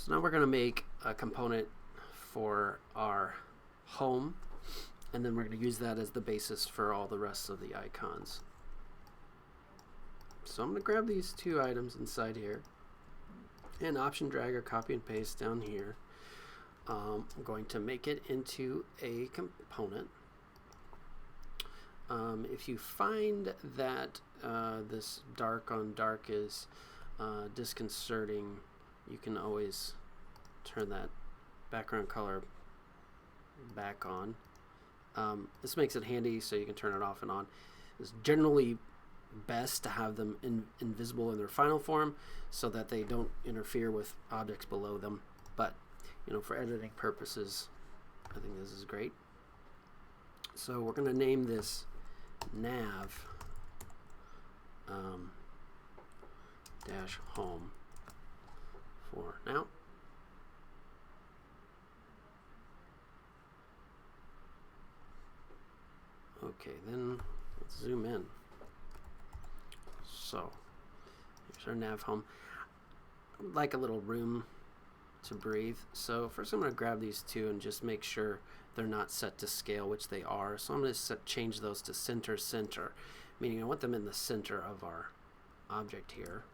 So now we're going to make a component for our home, and then we're going to use that as the basis for all the rest of the icons. So I'm going to grab these two items inside here and option drag or copy and paste down here. I'm going to make it into a component. If you find that this dark on dark is disconcerting, you can always turn that background color back on. This makes it handy so you can turn it off and on. It's generally best to have them invisible in their final form so that they don't interfere with objects below them. But for editing purposes, I think this is great. So we're going to name this nav dash home for now. Okay, then let's zoom in. So here's our nav home. I'd like a little room to breathe. So first I'm going to grab these two and just make sure they're not set to scale, which they are. So I'm going to change those to center, meaning I want them in the center of our object here,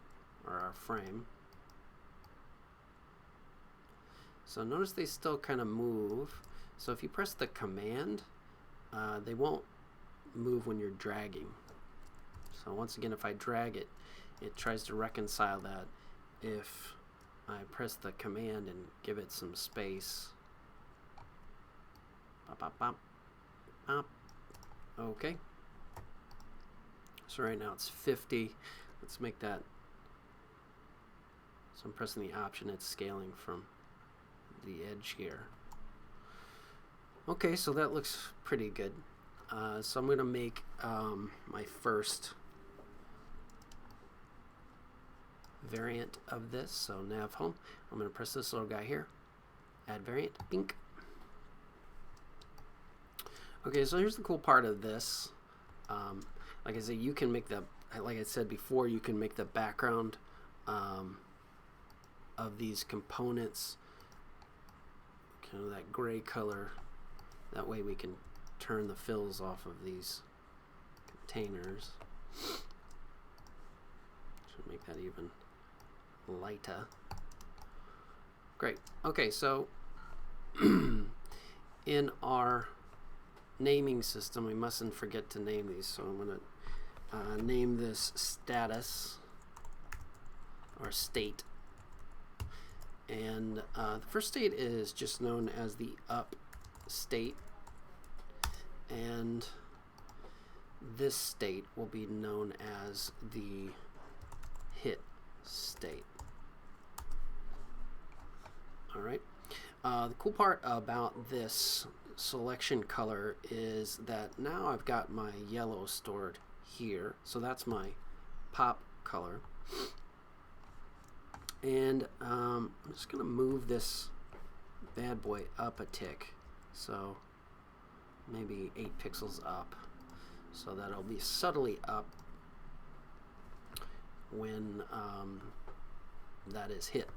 or our frame. So notice they still kind of move. So if you press the command, they won't move when you're dragging. So once again, if I drag it, it tries to reconcile that. If I press the command and give it some space. Bop, bop, bop, bop. Okay. So right now it's 50. Let's make that. So I'm pressing the option. It's scaling from the edge here. Okay, so that looks pretty good. So I'm going to make my first variant of this. So nav home. I'm going to press this little guy here. Add variant. Bink. Okay, so here's the cool part of this. Like I said, you can make the, like I said before, you can make the background of these components kind of that gray color. That way we can turn the fills off of these containers. Should make that even lighter. Great. Okay, so in our naming system, we mustn't forget to name these. So I'm going to name this status or state. And the first state is just known as the up state. And this state will be known as the hit state. All right. The cool part about this selection color is that now I've got my yellow stored here. So that's my pop color. And I'm just going to move this bad boy up a tick. So maybe 8 pixels up. So that it'll be subtly up when that is hit.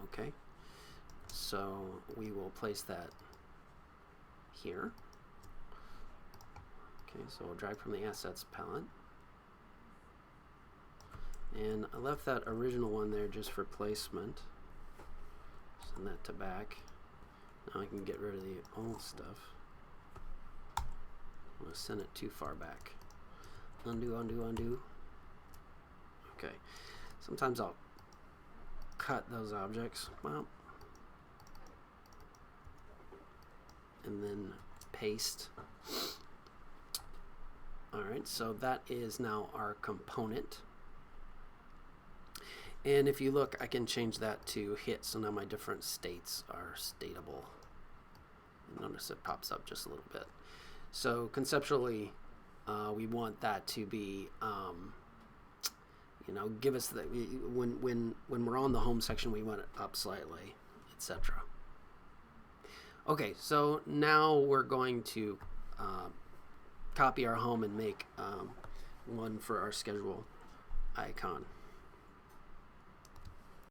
Okay. So we will place that here. Okay, so we'll drag from the assets palette. And I left that original one there just for placement. Send that to back. Now I can get rid of the old stuff. I'm going to send it too far back. Undo, undo, undo. Okay. Sometimes I'll cut those objects. Well, and then paste. Alright, so that is now our component. And if you look, I can change that to hit, so now my different states are stateable. And notice it pops up just a little bit. So conceptually, we want that to be, give us the when we're on the home section, we want it up slightly, etc. Okay, so now we're going to copy our home and make one for our schedule icon.